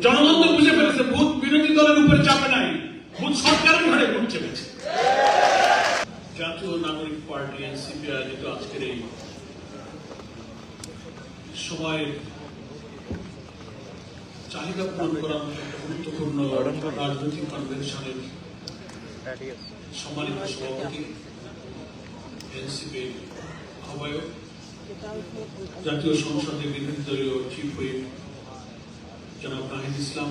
জনগণ তো বুঝে ফেলেছে ভূত বিরোধী দলের উপরে চাপে নাই, ভূত সরকারের ঘরে ভূত চেপেছে। জাতীয় নাগরিক পার্টি এনসিপি আয়োজিত আজকের এই সময়ের চাহিদা পূরণ করার গুরুত্বপূর্ণ রাজনৈতিক কনভেনশনের সম্মানিত সভাপতি, এনসিপির আহ্বায়ক, জাতীয় সংসদের বিরোধী দলীয় চিফ হুইপ জনাব নাহিদ ইসলাম,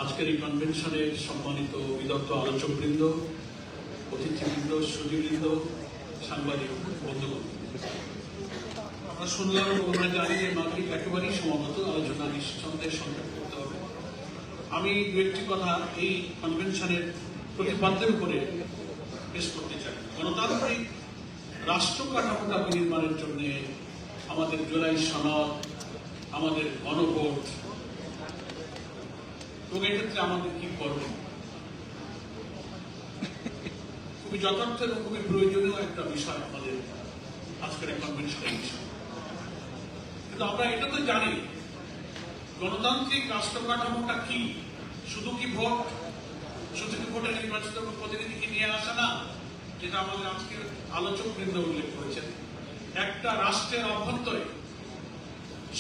আজকের এই কনভেনশনের সম্মানিত বিদগ্ধ আলোচকবৃন্দ, অতিথিবৃন্দ, সুধীবৃন্দ, সাংবাদিক বন্ধুগণ, আমরা শুনলাম আমরা জানি যে নাগরিক একেবারেই সমাগত, আলোচনা নিঃসন্দেহে সংক্ষেপ করতে হবে। আমি দু একটি কথা এই কনভেনশনের প্রতিপাদ্যের উপরে পেশ করতে চাই। গণতান্ত্রিক রাষ্ট্র কাঠামোটা বিনির্মাণের জন্য আমাদের জুলাই সনদ, আমাদের গণভোট এবং এক্ষেত্রে আমাদের কি করবে, খুবই যথার্থ এবং খুবই প্রয়োজনীয় একটা বিষয় আমাদের আজকের কনভেনশনের বিষয়। কিন্তু আমরা এটা তো জানি গণতান্ত্রিক রাষ্ট্র কাঠামোটা কি, শুধু কি ভোট, শুধু কি ভোটে নির্বাচিত প্রতিনিধিকে নিয়ে আসা না, যেটা আমাদের আজকের আলোচকবৃন্দ উল্লেখ করেছেন। একটা রাষ্ট্রের অভ্যন্তরে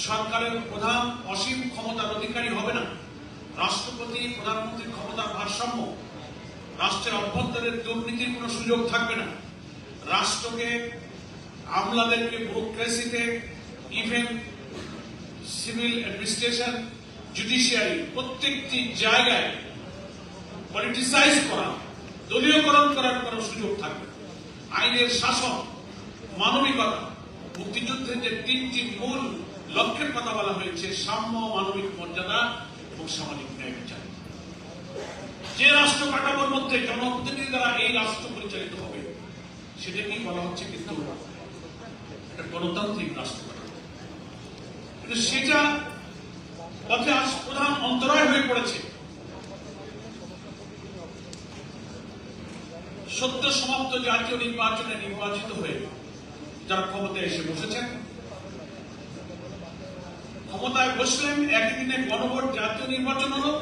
সরকারের প্রধান অসীম ক্ষমতার অধিকারী হবে না, রাষ্ট্রপতি প্রধানমন্ত্রীর ক্ষমতার ভারসাম্য, রাষ্ট্রের অভ্যন্তরের দুর্নীতির কোনো সুযোগ থাকবে না, রাষ্ট্রকে আমলাদেরকে ব্যুরোক্রেসিতে, ইভেন সিভিল অ্যাডমিনিস্ট্রেশন, জুডিশিয়ারি প্রত্যেকটি জায়গায় পলিটিসাইজ করা, দলীয়করণ করার কোনো সুযোগ থাকবে। আইনের শাসন, মানবিকতা, মুক্তিযুদ্ধের যে তিনটি মূল লক্ষ্যের কথা বলা হয়েছে, সাম্য, মানবিক মর্যাদা এবং সামাজিক ন্যায় বিচার। যে রাষ্ট্র কাঠামোর মধ্যে জনপ্রতিনিধি দ্বারা এই রাষ্ট্র পরিচালিত হবে সেটাকেই বলা হচ্ছে কিন্তু একটা গণতান্ত্রিক রাষ্ট্র কাঠামো। কিন্তু সেটা পথে আজ প্রধান অন্তরায় হয়ে পড়েছে। সদ্য সমাপ্ত জাতীয় নির্বাচনে নির্বাচিত হয়ে যারা ক্ষমতায় এসে বসেছেন, ক্ষমতায় বসলেন, একই দিনে গণভোট, জাতীয় নির্বাচন হলো,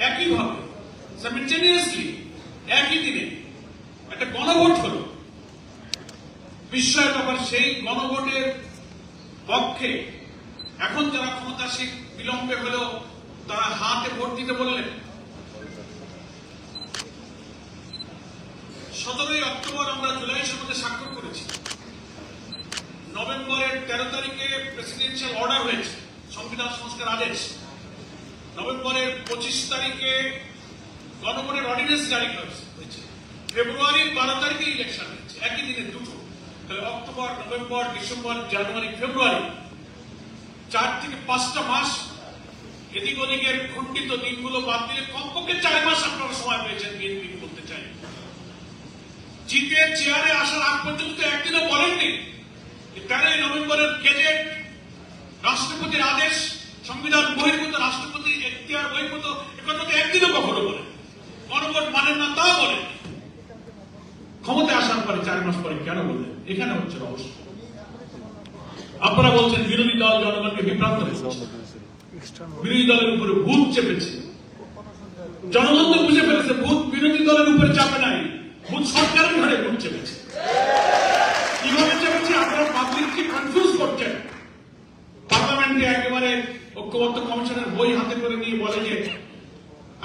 একইভাবে সাইমেলটেনিয়াসলি একই দিনে একটা গণভোট হলো। বিস্ময়ের ব্যাপার, সেই গণভোটের পক্ষে এখন যারা ক্ষমতাসীন বিলম্বে হলেও তারা হাতে ভোট দিতে বললেন। 17ই অক্টোবর আমরা জুলাই সনদে স্বাক্ষর করেছি, নভেম্বরের 13 তারিখে প্রেসিডেন্সিয়াল অর্ডার হয়েছে, সংবিধান সংস্কার আদেশ, নভেম্বরের 25 তারিখে গণভোটের অর্ডিন্যান্স জারি হয়েছে, ফেব্রুয়ারির 12 তারিখে ইলেকশন হয়েছে, একই দিনে দুটো। তাহলে অক্টোবর, নভেম্বর, ডিসেম্বর, জানুয়ারি, ফেব্রুয়ারি 4 থেকে 5টা মাস এদিক ওদিকের খণ্ডিত দিনগুলো বাদ দিলে কমপক্ষে 4 মাস আপনারা সময় পেয়েছেন বিএনপি বলতে চাই। জিতে চেয়ারে আসার আগ পর্যন্ত একদিনও বলেননি 13 নভেম্বরের গেজেট, রাষ্ট্রপতির আদেশ, সংবিধান বহির্ভূত, রাষ্ট্রপতি এখতিয়ার বহির্ভূত, একথা তো একদিনও কখনো বলেন। গণভোট মানেন না তাও বলেন। ক্ষমতায় আসার পরে 4 মাস পরে কেন বললেন? এখানে হচ্ছে রহস্য। আপনারা বলছেন বিরোধী দল জনগণকে বিভ্রান্ত করেছে, বিরোধী দলের উপরে ভূত চেপেছে। জনগণ তো বুঝে ফেলেছে ভূত বিরোধী দলের উপরে চাপে নাই, ভূত সরকারের ঘরে ভূত চেপেছে। কিভাবে চেপেছে আপনারা পাবলিককে কনফিউজ করছেন। পার্লামেন্টে একেবারে ঐক্যবদ্ধ কমিশনের বই হাতে করে নিয়ে বলে যে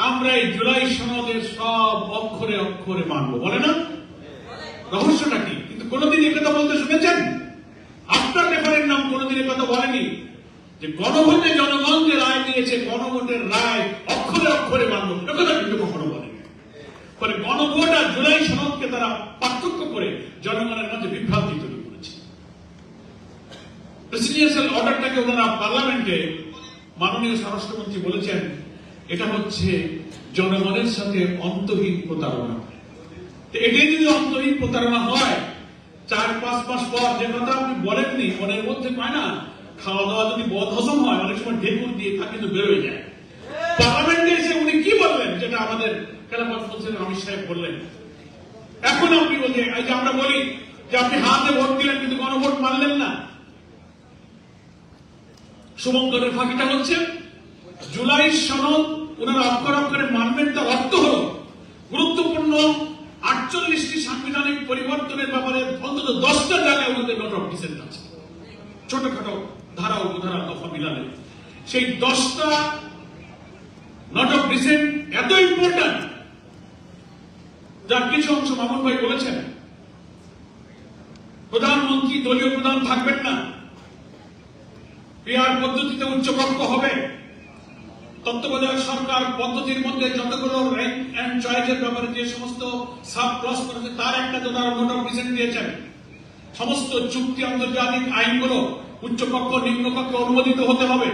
আমরা এই জুলাই সনদের সব অক্ষরে অক্ষরে মানব, বলে না? রহস্যটা কি? কিন্তু কোনদিন একথা বলতে শুনেছেন? আপনার রেফারেন্ডাম কোনদিন একথা বলেনি যে গণভোটে জনগণ যে রায় দিয়েছে, গণভোটের রায় অক্ষরে অক্ষরে মানব, একথা কিন্তু কখনো বলেনি। ফলে গণভোট আর জুলাই সনদকে তারা পার্থক্য করে জনগণের মধ্যে বিভ্রান্তি তৈরি করেছে। প্রেসিডেন্সিয়াল অর্ডারটাকে ওনারা পার্লামেন্টে মাননীয় স্বরাষ্ট্রমন্ত্রী বলেছেন এটা হচ্ছে জনগণের সাথে অন্তহীন প্রতারণা। এটাই যদি অন্তহীন প্রতারণা হয়, 4-5 মাস পর যে কথা আপনি বলেননি, মনের মধ্যে পায় না, খাওয়া দাওয়া যদি বদহজম হয় অনেক সময় ঢেকুর দিয়ে তা কিন্তু বেরোয় যায়। পার্লামেন্টে এসে উনি কি বললেন যেটা আমাদের খেলাফত মন্ত্রী অমিত সাহেব বললেন। এখন আপনি বলছেন, এই যে আমরা বলি যে আপনি হাতে ভোট দিলেন কিন্তু গণভোট মানলেন না। শুভঙ্করের ফাঁকিটা হচ্ছে জুলাই সনদ ওনারা অক্ষর অক্ষরে মানবেন, তার অর্থ হল গুরুত্বপূর্ণ 48টি সাংবিধানিক পরিবর্তনের ব্যাপারে অন্তত 10টা জায়গায় ওনাদের নোট অফ ডিসেন্ট আছে, ছোটখাটো ধারা উপধারা দফা মিলালে। সেই 10টা নোট অফ ডিসেন্ট এত ইম্পর্টেন্ট, যার কিছু অংশ মামুন ভাই বলেছেন প্রধানমন্ত্রী দলীয় প্রধান থাকবেন না, পিআর পদ্ধতিতে উচ্চকক্ষ হবে, তত্ত্বাবধায়ক সরকার পদ্ধতির মধ্যে যতগুলো র্যাঙ্ক এন্ড চয়েসের ব্যাপারে যে সমস্ত সাব ক্লস করেছে তার একটা তো তারা নোট অফ ডিসেন্ট দিয়েছেন। সমস্ত চুক্তি আন্তর্জাতিক আইনগুলো উচ্চকক্ষ নিম্নকক্ষ অনুমোদিত হতে হবে।